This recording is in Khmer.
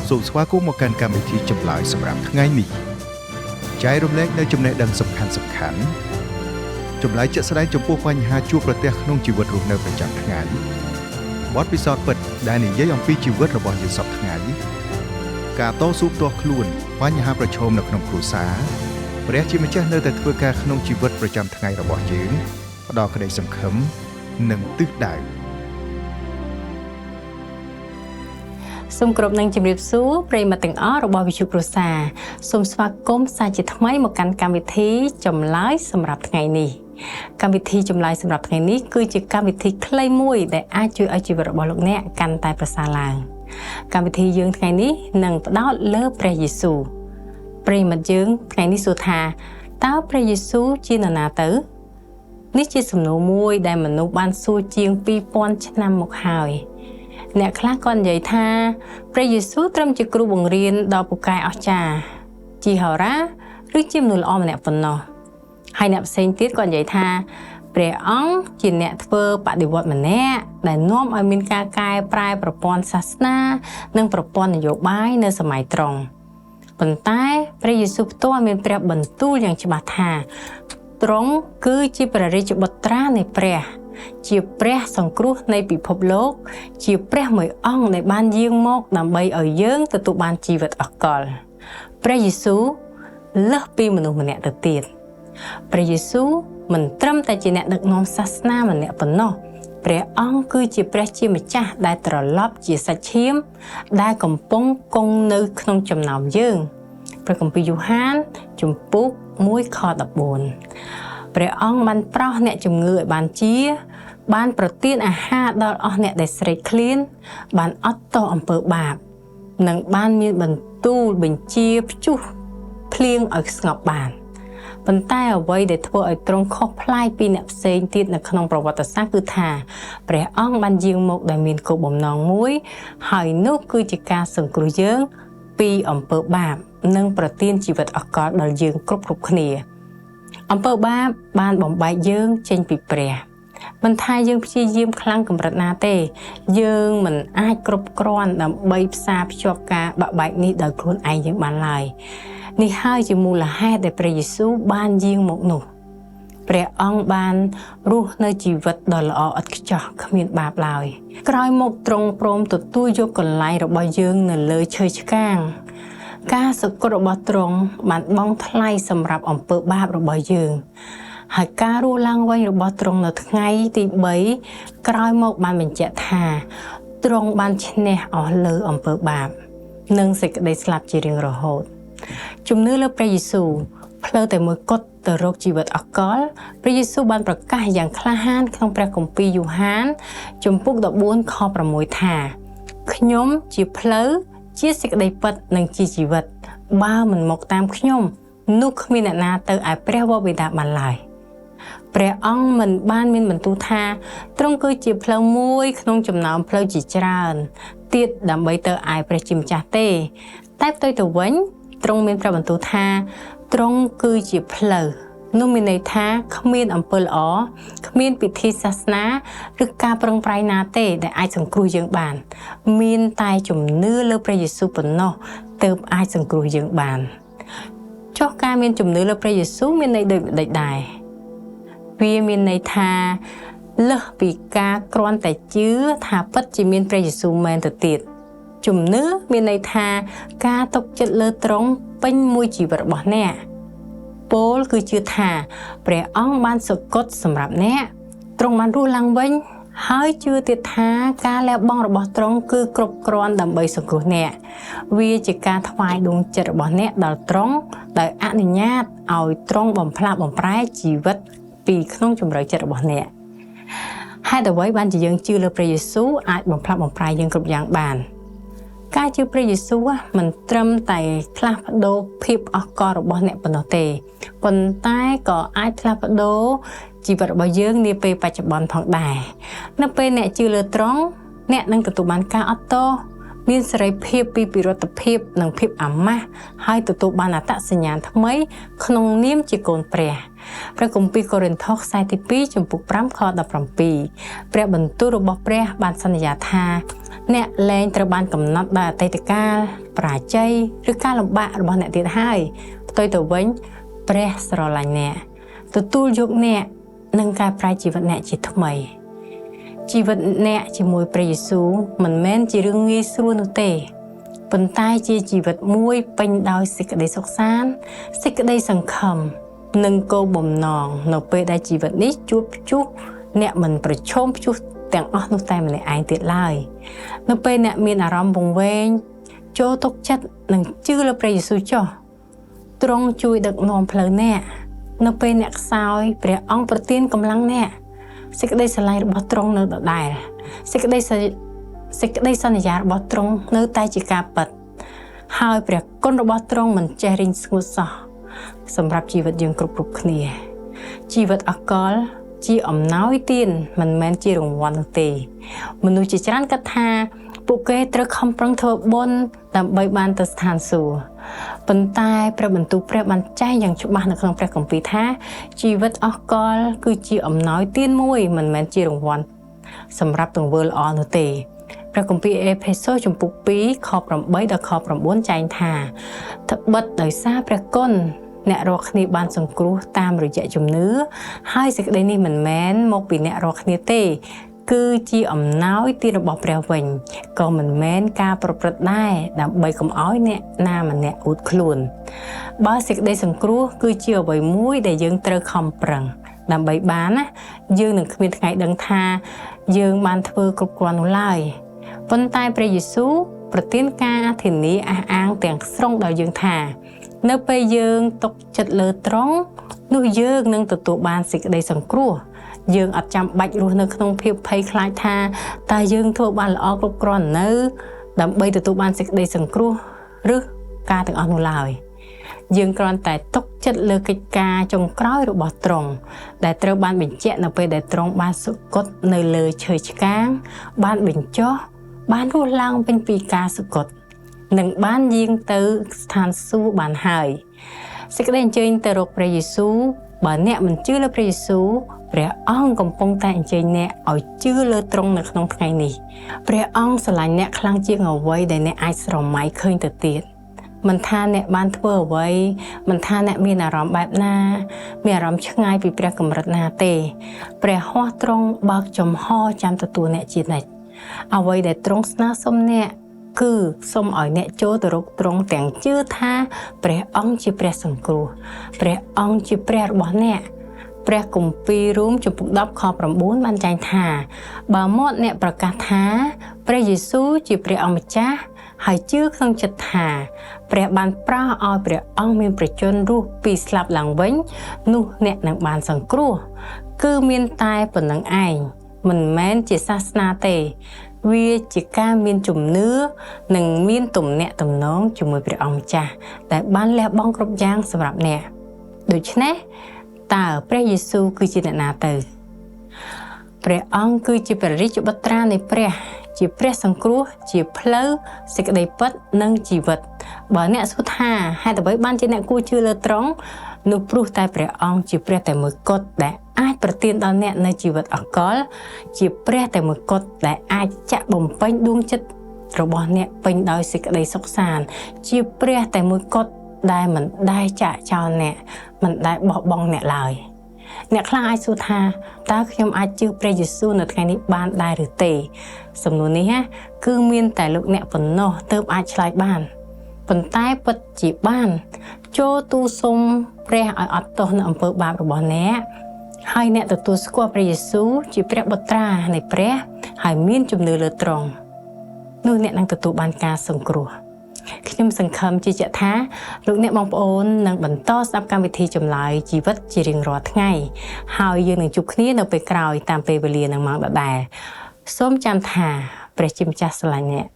សូមស្វាគមន៍មកកាន់កម្មវិធីចម្លើយសម្រាប់ថ្ងៃនេះចែករំលែកនៅចំណេះដឹងសំខាន់ចម្លើយជាក់ស្ដែងចំពោះបញ្ហាជួបប្រទះក្នុងជីវិតរស់នៅប្រចាំថ្ងៃបទពិសោធន៍ពិតដែលនិយាយអំពីជីវិតរបស់យើងសពថ្ងៃការតស៊ូផ្ទាល់ខ្លួនបញ្ហាប្រឈមនៅក្នុងគ្រួសារព្រះជាម្ចាស់នៅតែធ្វើការក្នុងជីវិតប្រចាំថ្ងៃរបស់យើងផ្ដល់ក្តីសង្ឃឹមនិងទិសដៅសូមគោរពនឹងជម្រាបសួរប្រិយមិត្តទាំងអស់របស់វិទ្យុគ្រួសារសូមស្វាគមន៍សាជាថ្មីមកកាន់កម្មវិធីចម្លើយសម្រាប់ថ្ងៃនេះកម្មវិធីចម្លើយសម្រាប់ថ្ងៃនេះគឺជាកម្មវិធីខ្លីមួយដែលអាចជួយឲ្យជីវិតរបស់លោកអ្នកកាន់តែប្រសើរឡើងកម្មវិធីយើងថ្ងៃនេះនឹងផ្ដោតលើព្រះយេស៊ូវប្រិយមិត្តយើងថ្ងៃនេះសួរថាតើព្រះយេស៊ូវជានរណាទៅនេះជាសំណួរមួយដែលមនុស្សបានសួរជាង 2000 ឆ្នាំមកហើយអ្នកខ្លះក៏និយាយថាព្រះយេស៊ូវត្រឹមជាគ្រូបង្រៀនដ៏ពូកែអស្ចារ្យជាហោរាឬជាមនុស្សល្អម្នាក់ប៉ុណ្ណោះហើយអ្នកផ្សេងទៀតក៏និយាយថាព្រះអង្គជាអ្នកធ្វើបដិវត្តម្នាក់ដែលនាំឲ្យមានការកែប្រែប្រព័ន្ធសាសនានិងប្រព័ន្ធនយោបាយនៅសម័យត្រង់ប៉ុន្តែព្រះយេស៊ូវផ្ទាល់មានព្រះបន្ទូលយ៉ាងច្បាស់ថាទ្រង់គឺជាព្រះរាជបុត្រានៃព្រះជាព្រះសង្គ្រោះនៃពិភពលោកជាព្រះមួយអង្គដែលបានយាងមកដើម្បីឲ្យយើងទទួលបានជីវិតអកលព្រះយេស៊ូវលើសពីមនុស្សម្នាក់ទៅទៀតព្រះយេស៊ូវមិនត្រឹមតែជាអ្នកដឹកនាំសាសនាម្នាក់ប៉ុណ្ណោះព្រះអង្គគឺជាព្រះជាម្ចាស់ដែលត្រឡប់ជាសាច់ឈាមដែលកំពុងគង់នៅក្នុងចំណោមយើងព្រះគម្ពីរយ៉ូហានជំពូក 1 ខ 14ព្រះអង្គបានប្រោសអ្នកជំងឺឲ្យបានប្រទានអាហារដល់អស់អ្នកដែលស្រេកឃ្លានបានអត់ទោសអំពើបាបនិងបានមានបន្ទូលបញ្ជាព្យុះភ្លៀងឲ្យស្ងប់បានប៉ុន្តែអ្វីដែលធ្វើឲ្យទ្រង់ខុសប្លែកពីអ្នកផ្សេងទៀតនៅក្នុងប្រវត្តិសាស្ត្រគឺថាព្រះអង្គបានយាងមកដោយមានគោលបំណងមួយហើយនោះគឺជាការសង្គ្រោះយើងពីអំពើបាបនិងប្រទានជីវិតអកលដល់យើងគ្រប់គ្នាអំពើបាបបានបំបែកយើងចេញពីព្រះមិនថាយើងព្យាយាមខ្លាំងកម្រិតណាទេយើងមិនអាចគ្រប់គ្រាន់ដើម្បីផ្សារភ្ជាប់ការបាក់បែកនេះដោយខ្លួនឯងយើងបានឡើយនេះហើយជាមូលហេតុដែលព្រះយេស៊ូវបានយាងមកនោះព្រះអង្គបានរស់នៅជីវិតដ៏ល្អឥតខ្ចោះគ្មានបាបឡើយក្រោយមកទ្រង់ព្រមទទួលយកកន្លែងរបស់យើងនៅលើឈើឆ្កាងការសក្តិរបស់ទ្រង់បានបង់ថ្លៃសម្រាប់អំពើបាបរបស់យើងហើយការរស់ឡើងវិញរបស់ទ្រង់នៅថ្ងៃទី3ក្រោយមកបានបញ្ជាក់ថាទ្រង់បានឈ្នះអស់លើអំពើបាបនិងសេចក្តីស្លាប់ជារៀងរហូតជំនឿលើព្រះយេស៊ូវផ្លូវតែមួយគត់ទៅរកជីវិតអកលព្រះយេស៊ូវបានប្រកាសយ៉ាងក្លាហានក្នុងព្រះគម្ពីរយ៉ូហានជំពូក 14 ខ 6 ថាខ្ញុំជាផ្លូវជាសេចក្តីពិតនិងជាជីវិតបើមិនមកតាមខ្ញុំនោះគ្មានអ្នកណាទៅឯព្រះវរបិតាបានឡើយព្រះអង្គមិនបានមានបន្ទូលថាទ្រង់គឺជាផ្លូវមួយក្នុងចំណោមផ្លូវជាច្រើនទៀតដើម្បីទៅឯព្រះជាម្ចាស់ទេតែផ្ទុយទៅវិញទ្រង់មានព្រះបន្ទូលថាទ្រង់គឺជាផ្លូវនោះមានន័យថាគ្មានអំពើល្អគ្មានពិធីសាសនាឬការប្រឹងប្រែងណាទេដែលអាចសង្គ្រោះយើងបានមានតែជំនឿលើព្រះយេស៊ូវប៉ុណ្ណោះទើបអាចសង្គ្រោះយើងបានចុះការមានជំនឿលើព្រះយេស៊ូវមានន័យដូចម្តេចដែរវាមានន័យថាលើសពីការគ្រាន់តែជឿថាពិតជាមានព្រះយេស៊ូវមែនទៅទៀតជំនឿមានន័យថាការទុកចិត្តលើទ្រង់ពេញមួយជីវិតរបស់អ្នកពោលគឺជឿថាព្រះអង្គបានសគត់សម្រាប់អ្នកទ្រង់បានរស់ឡើងវិញហើយជឿទៀតថាការលះបង់របស់ទ្រង់គឺគ្រប់គ្រាន់ដើម្បីសង្គ្រោះអ្នកវាជាការថ្វាយដួងចិត្តរបស់អ្នកដល់ទ្រង់ដោយអនុញ្ញាតឲ្យទ្រង់បំផ្លាស់បំប្រែជីវិតពីក្នុងជំរឿចិត្តរបស់អ្នកហេតុអ្វីបានជាយើងជឿលើព្រះយេស៊ូវអាចបំផ្លាស់បំប្រែយើងគ្រប់យ៉ាងបានការជឿព្រះយេស៊ូវមិនត្រឹមតែផ្លាស់ប្ដូរភាពអកលរបស់អ្នកប៉ុណ្ណោះទេប៉ុន្តែក៏អាចផ្លាស់ប្ដូរជីវិតរបស់យើងនាពេលបច្ចុប្បន្នផងដែរនៅពេលអ្នកជឿលើទ្រង់អ្នកនឹងទទួលបានការអត់ទោស មានសេរីភាពពីពិរតភាពនិងភាពអាម៉ាស់ហើយទទួលបានអត្តសញ្ញាណថ្មីក្នុងនាមជាកូនព្រះព្រះគម្ពីរកូរិនថូសខ្សែទី2ចំពុក5ខ17ព្រះបន្ទូលរបស់ព្រះបានសន្យាថាអ្នកលែងត្រូវបានកំណត់ដោយអតីតកាលបរាជ័យឬការលំបាករបស់អ្នកទៀតហើយផ្ទុយទៅវិញព្រះស្រឡាញ់អ្នកទទួលយកអ្នកនិងកែប្រែជីវិតអ្នកជាថ្មីជីវិតអ្នកជាមួយព្រះយេស៊ូវមិនមែនជារឿងងាយស្រួលនោះទេប៉ុន្តែជាជីវិតមួយពេញដោយសេចក្តីសុខសាន្តសេចក្តីសង្ឃឹមនិងគោលបំណងនៅពេលដែលជីវិតនេះជួបព្យុះអ្នកមិនប្រឈមព្យុះទាំងអស់នោះតែម្នាក់ឯងទៀតឡើយនៅពេលអ្នកមានអារម្មណ៍វង្វេងចូលទុកចិត្តនិងជឿលើព្រះយេស៊ូវចុះទ្រង់ជួយដឹកនាំផ្លូវអ្នកនៅពេលអ្នកខ្សោយព្រះអង្គប្រទានកម្លាំងអ្នកសេចក្តីស្រឡាញ់របស់ទ្រង់នៅដដែលសេចក្តីសន្យារបស់ទ្រង់នៅតែជាការពិតហើយព្រះគុណរបស់ទ្រង់មិនចេះរីងស្ងួតសោះសម្រាប់ជីវិតយើងគ្រប់គ្នាជីវិតអកលជាអំណោយទានមិនមែនជារង្វាន់នោះទេមនុស្សជាច្រើនគិតថាពួកគេត្រូវខំប្រឹងធ្វើបុណ្យដើម្បីបានទៅស្ថានសួគ៌ប៉ុន្តែព្រះបន្ទូលព្រះបានចែងយ៉ាងច្បាស់នៅក្នុងព្រះគម្ពីរថាជីវិតអកលគឺជាអំណោយទានមួយមិនមែនជារង្វាន់សម្រាប់ទង្វើល្អនោះទេព្រះគម្ពីរអេផេសូសចំពុក2ខ8ដល់ខ9ចែងថាត្បិតដោយសារព្រះគុណអ្នករាល់គ្នាបានសង្គ្រោះតាមរយៈជំនឿហើយសេចក្តីនេះមិនមែនមកពីអ្នករាល់គ្នាទេគឺជាអំណោយទានរបស់ព្រះវិញក៏មិនមែនការប្រព្រឹត្តដែរដើម្បីកុំឲ្យអ្នកណាម្នាក់អួតខ្លួនបើសេចក្តីសង្គ្រោះគឺជាអ្វីមួយដែលយើងត្រូវខំប្រឹងដើម្បីបានណាយើងនឹងគ្មានថ្ងៃដឹងថាយើងបានធ្វើគ្រប់គ្រាន់នោះឡើយប៉ុន្តែព្រះយេស៊ូវប្រទានការធានាអះអាងទាំងស្រុងដល់យើងថានៅពេលយើងទុកចិត្តលើទ្រង់នោះយើងនឹងទទួលបានសេចក្តីសង្គ្រោះយើងអត់ចាំបាច់រស់នៅក្នុងភាពភ័យខ្លាចថាតើយើងធ្វើបានល្អគ្រប់គ្រាន់នៅដើម្បីទទួលបានសេចក្តីសង្គ្រោះឬការទាំងអស់នោះឡើយយើងគ្រាន់តែទុកចិត្តលើកិច្ចការចុងក្រោយរបស់ទ្រង់ដែលត្រូវបានបញ្ជាក់នៅពេលដែលទ្រង់បានសុគតនៅលើឈើឆ្កាងបានបញ្ចុះបានរស់ឡើងវិញពីការសុគតនិងបានយាងទៅស្ថានសួគ៌បានហើយសេចក្តីអញ្ជើញទៅរកព្រះយេស៊ូវបើអ្នកមិនជឿលើព្រះយេស៊ូវព្រះអង្គកំពុងតែអញ្ជើញអ្នកឲ្យជឿលើទ្រង់នៅក្នុងថ្ងៃនេះព្រះអង្គស្រឡាញ់អ្នកខ្លាំងជាងអ្វីដែលអ្នកអាចស្រមៃឃើញទៅទៀតមិនថាអ្នកបានធ្វើអ្វីមិនថាអ្នកមានអារម្មណ៍បែបណាមានអារម្មណ៍ឆ្ងាយពីព្រះកម្រិតណាទេព្រះហស្ថទ្រង់បើកចំហចាំទទួលអ្នកជានិច្ចអ្វីដែលទ្រង់ស្នើសុំអ្នកគឺសូមឲ្យអ្នកចូលទៅរកទ្រង់ទាំងជឿថាព្រះអង្គជាព្រះសង្គ្រោះព្រះអង្គជាព្រះរបស់អ្នកព្រះគម្ពីររួមចំពុក10ខ9បានចែងថាបើមាត់អ្នកប្រកាសថាព្រះយេស៊ូវជាព្រះអម្ចាស់ហើយជឿក្នុងចិត្តថាព្រះបានប្រោសឲ្យព្រះអង្គមានប្រជញ្ញរស់ពីស្លាប់ឡើងវិញនោះអ្នកនឹងបានសង្គ្រោះគឺមានតែប៉ុណ្្នឹងឯងមិនមែនជាសាសនាទេវាជាការមានជំនឿនិងមានទំនាក់ទំនងជាមួយព្រះអង្គម្ចាស់ដែលបានលះបង់គ្រប់យ៉ាងសម្រាប់អ្នកដូច្នេះតើព្រះយេស៊ូវគឺជាអ្នកណាទៅព្រះអង្គគឺជាព្រះរាជបុត្រានៃព្រះជាព្រះសង្គ្រោះជាផ្លូវសេចក្តីពិតនិងជីវិតបើអ្នកសួរថាហេតុអ្វីបានជាអ្នកគួរជឿលើទ្រង់នោះព្រោះតែព្រះអង្គជាព្រះតែមួយគត់ដែលអាចប្រទានដល់អ្នកនៅជីវិតអកលជាព្រះតែមួយគត់ដែលអាចចាក់បំពេញដួងចិត្តរបស់អ្នកពេញដោយសេចក្តីសុខសាន្តជាព្រះតែមួយគត់ដែលមិនដែលចាក់ចោលអ្នកមិនដែលបោះបង់អ្នកឡើយអ្នកខ្លះអាចសួរថាតើខ្ញុំអាចជឿព្រះយេស៊ូវនៅថ្ងៃនេះបានដែរឬទេសំណួរនេះគឺមានតែលោកអ្នកប៉ុណ្ណោះទើបអាចឆ្លើយបានប៉ុន្តែពិតជាបានចូលទូលសុំព្រះឲ្យអត់ទោសនៅអំពើបាបរបស់អ្នកហើយអ្នកទទួលស្គាល់ព្រះយេស៊ូវជាព្រះបុត្រានៃព្រះហើយមានជំនឿលើទ្រង់នោះអ្នកនឹងទទួលបានការសង្គ្រោះខ្ញុំសង្ឃឹមជឿជាក់ថាលោកអ្នកបងប្អូននឹងបន្តស្ដាប់កម្មវិធីចម្លើយជីវិតជារៀងរាល់ថ្ងៃហើយយើងនឹងជួបគ្នានៅពេលក្រោយតាមពេលវេលានឹងម៉ោងដដែលសូមចាំថាព្រះជាម្ចាស់ស្រឡាញ់អ្នក